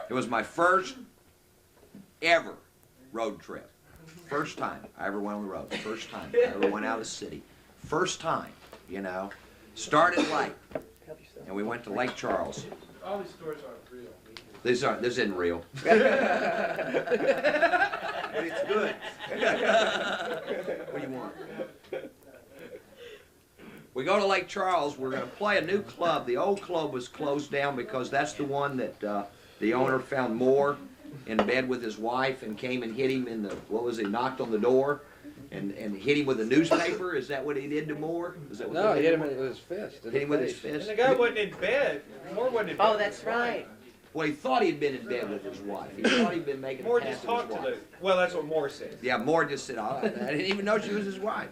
It was my first ever road trip. First time I ever went on the road. First time I ever went out of the city. First time, you know. Started late, and we went to Lake Charles. All these stories aren't real. This isn't real. But it's good. What do you want? We go to Lake Charles. We're going to play a new club. The old club was closed down because that's the one that the owner found Moore in bed with his wife and came and hit him in the, what was it, knocked on the door and hit him with a newspaper? Is that what he did to Moore? Is that what No, he hit him with his fist. Hit him with his fist? And the guy wasn't in bed. Moore wasn't in bed. Oh, that's right. Well, he thought he'd been in bed with his wife. He thought he'd been making Moore a pass just at his talked to wife. the. Well, that's what Moore said. Yeah, Moore just said, oh, I didn't even know she was his wife.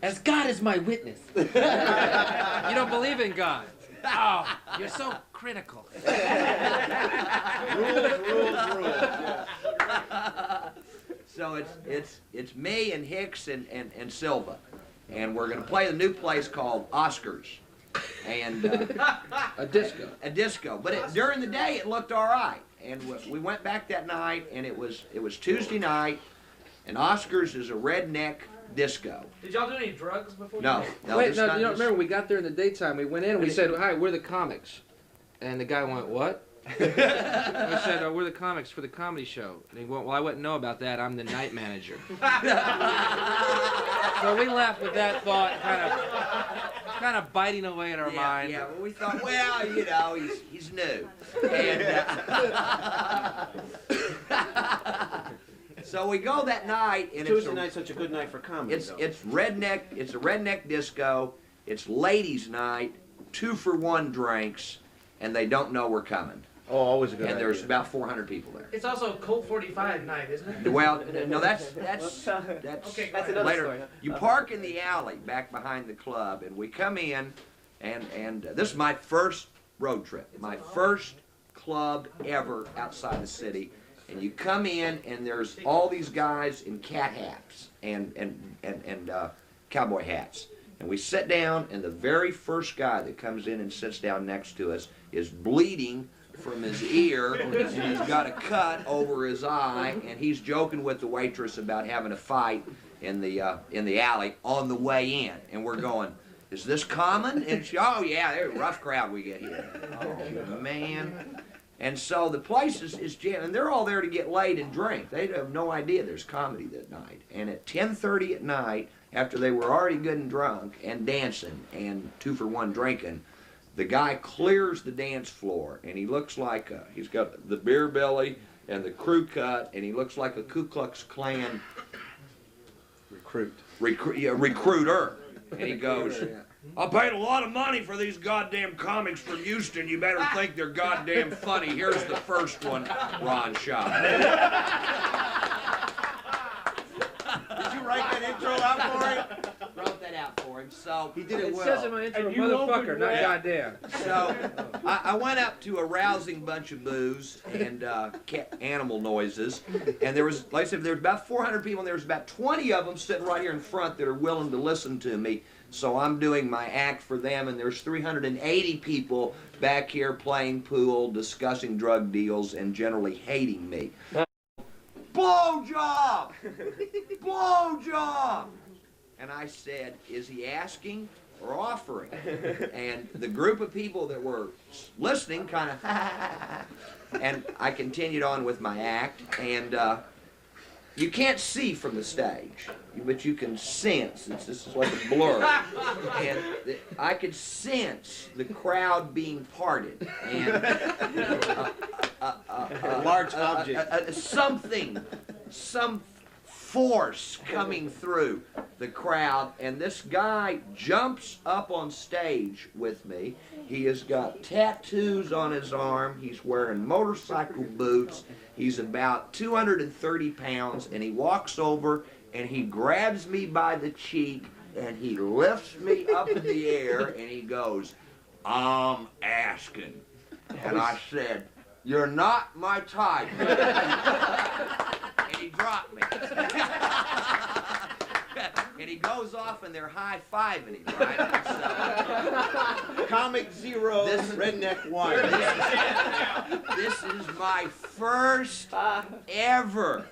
As God is my witness. You don't believe in God. Oh, you're so critical. Rules. So it's me and Hicks and Silva, and we're going to play the new place called Oscars, and A disco. a disco. But during the day it looked all right, and we went back that night, and it was Tuesday night, and Oscars is a redneck disco. Did y'all do any drugs before? No, Wait, this no, not you don't this- remember, we got there in the daytime, we went in and we said, hi, we're the comics. And the guy went, what? We said, oh, we're the comics for the comedy show. And he went, well, I wouldn't know about that, I'm the night manager. So we left with that thought kind of biting away at our mind. Yeah, well, we thought, well, you know, he's new. And, so we go that night, and Tuesday night's such a good night for comedy. it's redneck. It's a redneck disco. It's ladies' night, 2-for-1 drinks, and they don't know we're coming. Oh, always a good And idea. there's about 400 people there. It's also Colt 45 night, isn't it? Well, no, that's Okay, That's another later. story, huh? You park in the alley back behind the club, and we come in, and this is my first road trip, my first club ever outside the city. And you come in, and there's all these guys in cat hats and cowboy hats. And we sit down, and the very first guy that comes in and sits down next to us is bleeding from his ear, and he's got a cut over his eye, and he's joking with the waitress about having a fight in the alley on the way in. And we're going, is this common? And she, oh yeah, they're a rough crowd we get here. Oh man. And so the place is jammed, and they're all there to get laid and drink. They have no idea there's comedy that night. And at 10:30 at night, after they were already good and drunk and dancing and 2-for-1 drinking, the guy clears the dance floor, and he looks like he's got the beer belly and the crew cut, and he looks like a Ku Klux Klan recruiter. And he goes, I paid a lot of money for these goddamn comics from Houston. You better think they're goddamn funny. Here's the first one, Ron Shaw. Did you write that intro out for him? Wrote that out for him. So He did it It well. says in my intro, And you motherfucker, opened not well. goddamn. So I went up to a rousing bunch of booze and animal noises, and there was, like I said, there was about 400 people, and there was about 20 of them sitting right here in front that are willing to listen to me. So I'm doing my act for them, and there's 380 people back here playing pool, discussing drug deals, and generally hating me. Blowjob! Blowjob! And I said, is he asking or offering? And the group of people that were listening kind of, and I continued on with my act, and you can't see from the stage, but you can sense. This is like a blur. And I could sense the crowd being parted. And A large object. some force coming through the crowd, and this guy jumps up on stage with me. He has got tattoos on his arm. He's wearing motorcycle boots. He's about 230 pounds, and he walks over and he grabs me by the cheek and he lifts me up in the air and he goes, I'm asking. And I said, you're not my type. And he dropped me. and he goes off and they're high-fiving him, right? So, Comic 0, Redneck 1. this is my first ever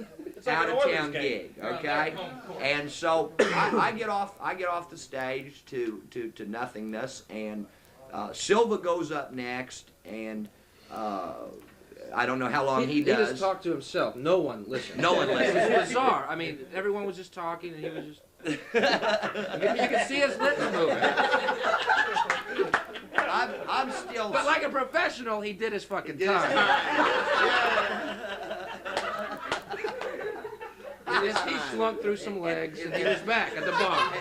like an out-of-town Oilers game. gig, okay? And so I get off the stage to nothingness, and Silva goes up next, and I don't know how long he does. He just talked to himself. No one listened. No one listened. It was bizarre. I mean, everyone was just talking, and he was just. You could see his lips moving. I'm still. But like a professional, he did his fucking time. He slunk through some legs, and he was back at the bar.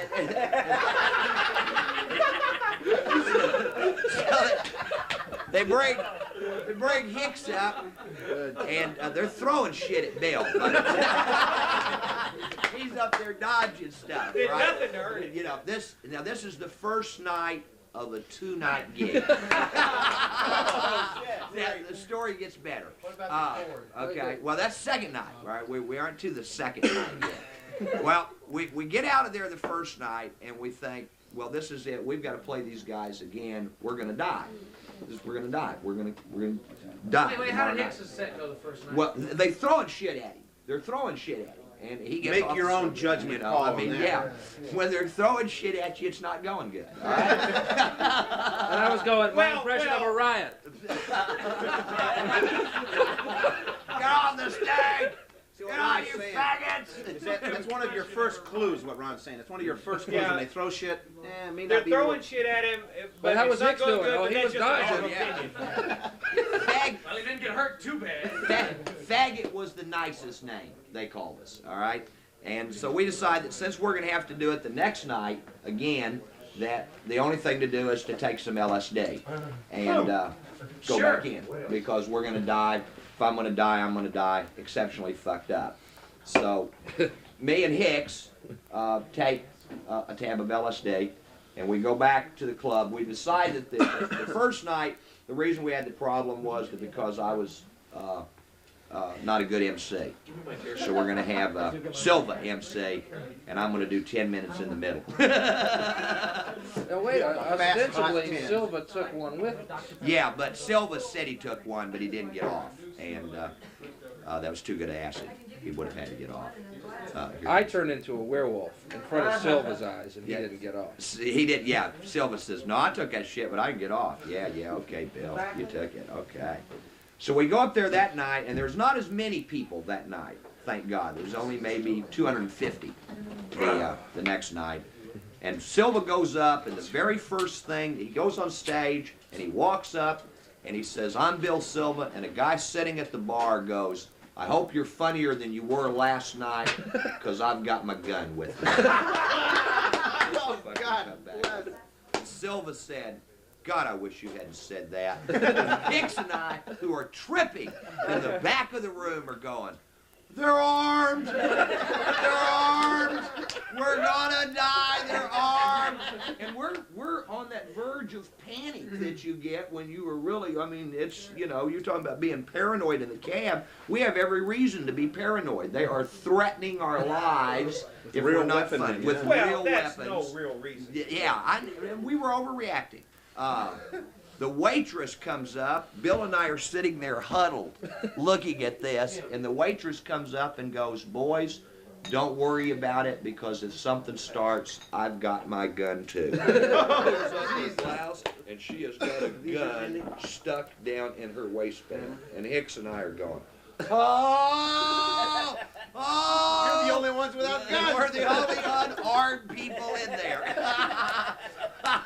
They bring Hicks up, and they're throwing shit at Bill. He's up there dodging stuff, Did right? nothing to hurt him. You know, this is the first night of a 2-night gig. The story gets better. What about the forward? Okay, well that's second night, right? We aren't to the second night yet. Well, we get out of there the first night, and we think, well, this is it. We've got to play these guys again. We're gonna die. We're gonna die. We're gonna die. Wait, how did Hicks' set go the first night? Well, they throwing shit at him. They're throwing shit at him, and he gets Make off your the own stage, judgment you know, call I mean, on that. yeah. When they're throwing shit at you, it's not going good. All right? And I was going, my impression of a riot. Get on the stage! See Get what on, Ron's you saying? faggots! That's one of your first clues, what Ron's saying. It's one of your first clues Yeah. when they throw shit. May They're not be throwing real. shit at him, But how it's was not Hicks going doing? good, Oh, but he that's was just our dodging. opinion. Fag, Well, he didn't get hurt too bad. faggot was the nicest name they called us, all right? And so we decided that since we're going to have to do it the next night, again, that the only thing to do is to take some LSD and go Sure. back in, because we're going to die. If I'm going to die, I'm going to die exceptionally fucked up. So me and Hicks take a tab of LSD, and we go back to the club. We decided that the first night, the reason we had the problem was that because I was not a good MC. So we're going to have Silva MC, and I'm going to do 10 minutes in the middle. Now wait, Fast hot ostensibly 10. Silva took one with him. Yeah, but Silva said he took one, but he didn't get off. And that was too good of acid. He would have had to get off. I turned into a werewolf in front of Silva's eyes, and he Yeah. didn't get off. He did, yeah. Silva says, no, I took that shit, but I can get off. Yeah, okay, Bill, you took it, okay. So we go up there that night, and there's not as many people that night, thank God. There's only maybe 250 the next night. And Silva goes up, and the very first thing, he goes on stage, and he walks up, and he says, I'm Bill Silva, and a guy sitting at the bar goes, I hope you're funnier than you were last night, because I've got my gun with me. Oh, God. Silva said, God, I wish you hadn't said that. Hicks and I, who are tripping in the back of the room, are going, they're armed! They're armed! We're gonna die! They're armed! And we're on that verge of panic that you get when you are really, I mean, it's, you know, you're talking about being paranoid in the cab. We have every reason to be paranoid. They are threatening our lives if real we're not weaponry, funny. yeah. With Well, real that's weapons. no real reason. Yeah, we were overreacting. The waitress comes up. Bill and I are sitting there huddled, looking at this, and the waitress comes up and goes, boys, don't worry about it, because if something starts, I've got my gun too. And she has got a gun stuck down in her waistband. And Hicks and I are going, oh! Oh! You're the only ones without guns. We're the only unarmed people in there.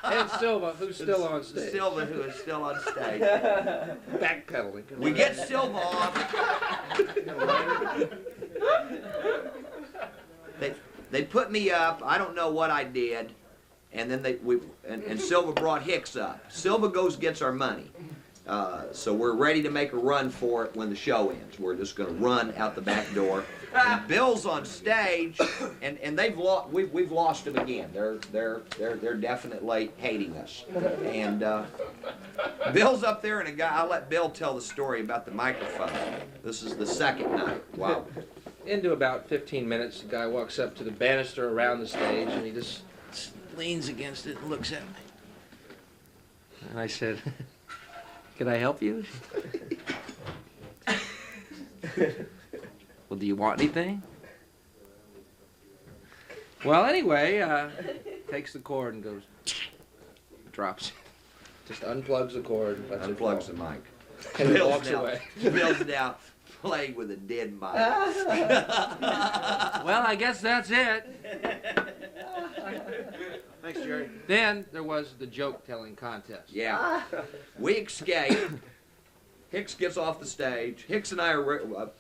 And Silva, who's still on stage. Silva, who is still on stage. Backpedaling. We get Silva off. They put me up. I don't know what I did, and then and Silva brought Hicks up. Silva gets our money. So we're ready to make a run for it when the show ends. We're just going to run out the back door. And Bill's on stage, and we've lost him again. They're definitely hating us. And Bill's up there, and I'll let Bill tell the story about the microphone. This is the second night. Wow. into about 15 minutes, the guy walks up to the banister around the stage, and he just leans against it and looks at me. And I said, "Can I help you?" "Well, do you want anything?" Well, anyway, takes the cord and goes, drops it. Just unplugs the cord. Lets it Unplugs fall. the mic. And Bill's walks now- away. Bill's now playing with a dead mic. Well, I guess that's it. Thanks, Jerry. Then there was the joke-telling contest. Yeah. We escape. Hicks gets off the stage. Hicks and I are.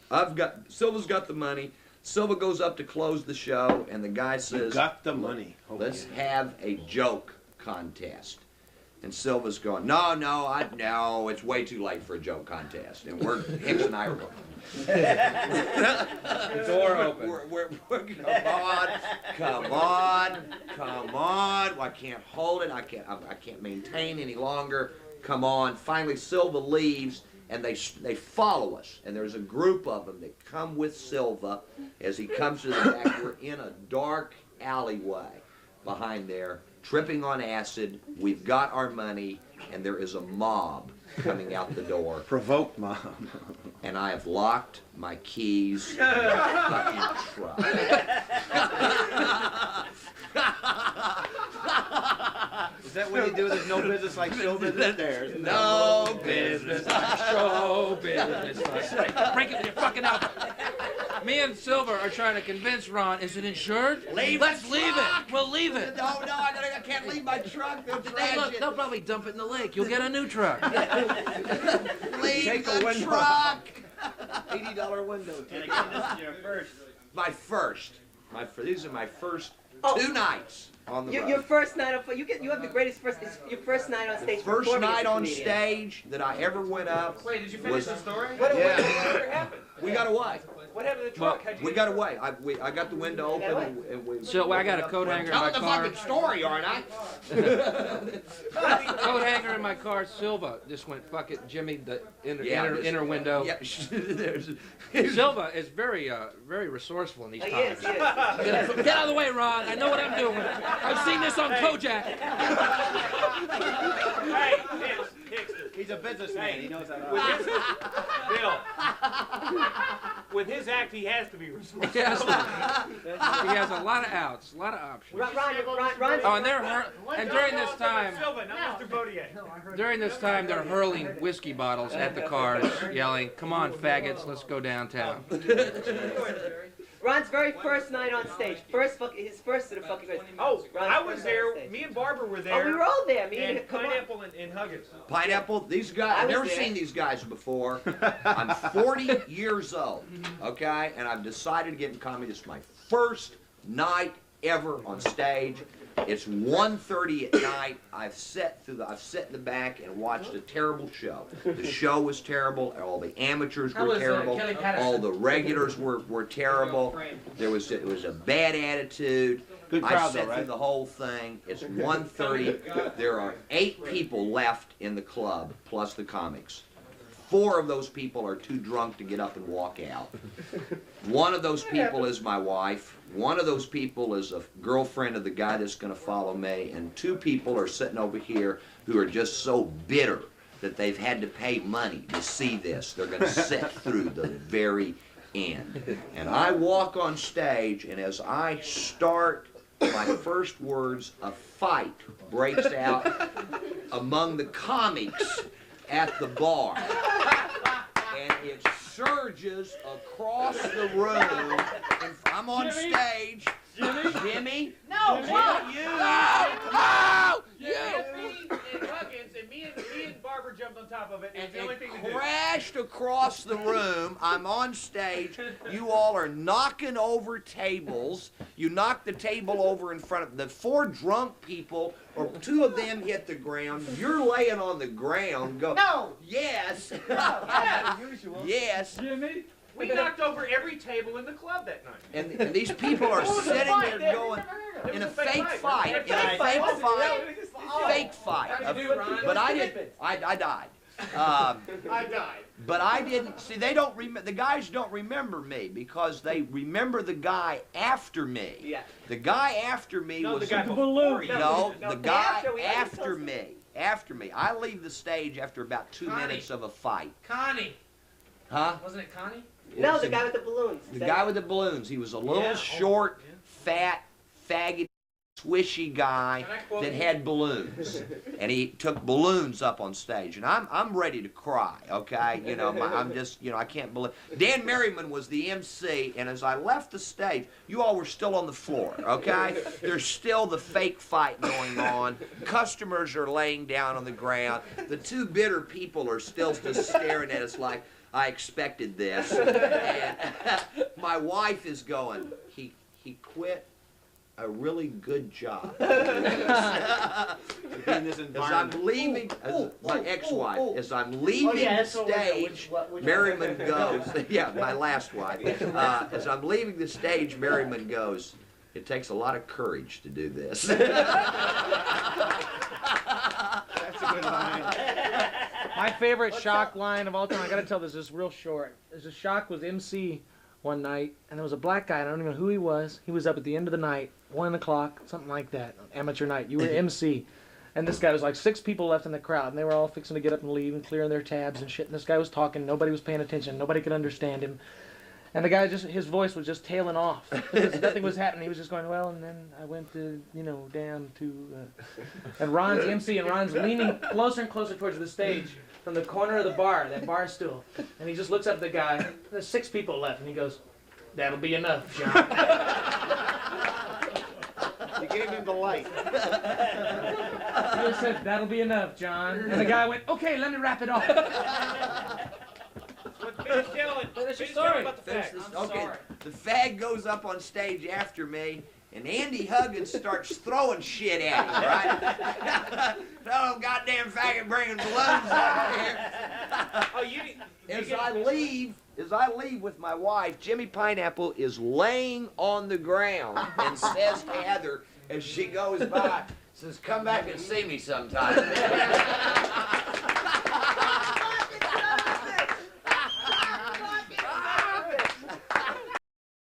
Silva's got the money. Silva goes up to close the show, and the guy You says, got the money. "Let's have a joke contest." And Silva's going, no, it's way too late for a joke contest. And Hicks and I are going, Door open. we're come on. Well, I can't hold it. I can't maintain any longer. Come on. Finally, Silva leaves, and they follow us. And there's a group of them that come with Silva as he comes to the back. We're in a dark alleyway behind there, tripping on acid. We've got our money, and there is a mob coming out the door. Provoked mom. And I have locked my keys in the fucking truck. Is that what you do? There's no business like show business there. No business. Show business. Break it with your fucking outfit. Me and Silver are trying to convince Ron, is it insured? Let's leave it. We'll leave it. No, I can't leave my truck. They'll Hey, trash look, it. they'll probably dump it in the lake. You'll get a new truck. Leave Take a the window. truck. $80 window. And again, this is your first. These are my first Oh. 2 nights on the road. Your first night on you have the greatest first. It's your first night on stage. First performing as night a on comedian. stage that I ever went up. Wait, did you finish the story? What Yeah. happened? We got away. What happened to the truck? How'd you We get got it? away. I got the window You got open and we. So I got a coat hanger in my Tell the car. fucking story, aren't I? Coat hanger in my car. Silva just went, fuck it, Jimmy, the inner window. Yeah. There's. Silva is very resourceful in these He times. is. He is. Get out of the way, Ron. I know what I'm doing. I've seen this on Kojak. Hey, Hicks, He's a businessman. He knows how to. with his, Bill, with his act, he has to be resourceful. He has a lot of outs, a lot of options. Ron. Oh, and and during this time, Silva, not Mr. Bodier. during this time, they're hurling whiskey bottles at the cars, yelling, "Come on, faggots, let's go downtown." Ron's very first night on stage. His first of the fucking. Oh, Ron's I first was night on there. stage. Me and Barbara were Oh, there. we were all there. Me and come on. Pineapple and Huggins. Pineapple, these guys, I I've was never there. seen these guys before. I'm 40 years old, okay? And I've decided to get in comedy. This is my first night ever on stage. It's 1:30 at night. I've sat in the back and watched a terrible show. The show was terrible. All the amateurs How were was, terrible. Kelly Patterson? All the regulars were terrible. It was a bad attitude. Good I crowd, sat though, right? through the whole thing. It's 1:30. There are 8 people left in the club, plus the comics. 4 of those people are too drunk to get up and walk out. One of those people is my wife. One of those people is a girlfriend of the guy that's going to follow me. And 2 people are sitting over here who are just so bitter that they've had to pay money to see this. They're going to sit through the very end. And I walk on stage, and as I start my first words, a fight breaks out among the comics at the bar. And it surges across the room. And I'm on stage. Jimmy? No, Jimmy, you! Oh, you! Me and Huggins and me and Barbara jumped on top of it. And And it's the only it thing to do. crashed across the room. I'm on stage. You all are knocking over tables. You knock the table over in front of the 4 drunk people, or 2 of them hit the ground. You're laying on the ground. Go. No. Yes. Usual. Yes. Jimmy? We knocked over every table in the club that night. And these people are sitting there going in a fake fight. In a fake fight. Fake fight. How'd you do, Ron? But I didn't. I died. I died. But I didn't, see, they don't remember, the guys don't remember me because they remember the guy after me. Yeah. The guy after me No, was... the guy before you. No, the guy After, we haven't after told- me. After me. I leave the stage after about 2 Connie. minutes of a fight. Connie. Huh? Wasn't it Connie? No, It's the a- guy with the balloons. The guy with the balloons. He was a little Yeah. short, fat, faggot, swishy guy Can I quote that you? had balloons, and he took balloons up on stage, and I'm ready to cry. Okay, you know, I'm just, you know, I can't believe. Dan Merriman was the MC, and as I left the stage, you all were still on the floor. Okay, there's still the fake fight going on. Customers are laying down on the ground. The two bitter people are still just staring at us like, I expected this. And my wife is going, he quit a really good job. In this As I'm environment. leaving, my ex-wife, as I'm leaving yeah, the that's over there. stage, Which Merriman goes, yeah, my last wife. As I'm leaving the stage, Merriman goes, it takes a lot of courage to do this. That's a good line. My favorite Shock line of all time, I gotta tell this, is real short. There's a Shock was MC one night, and there was a black guy, and I don't even know who he was. He was up at the end of the night, 1 o'clock, something like that, amateur night. You were MC. And this guy was like 6 people left in the crowd, and they were all fixing to get up and leave and clearing their tabs and shit. And this guy was talking, nobody was paying attention, nobody could understand him. And the guy his voice was just tailing off. Because nothing was happening. He was just going, well, and then I went to, you know, down to... And Ron's MC, and Ron's leaning closer and closer towards the stage from the corner of the bar, that bar stool. And he just looks up at the guy. There's 6 people left, and he goes, that'll be enough, John. You gave him the light. He just said, that'll be enough, John. And the guy went, okay, let me wrap it up. Finish telling. Finish your Finish telling story. about the Finish facts. this- okay, the fag goes up on stage after me, and Andy Huggins starts throwing shit at him, right? Oh, goddamn faggot bringing balloons over here. Oh, you As I leave with my wife, Jimmy Pineapple is laying on the ground and says to Heather as she goes by, says, come back and see me sometime.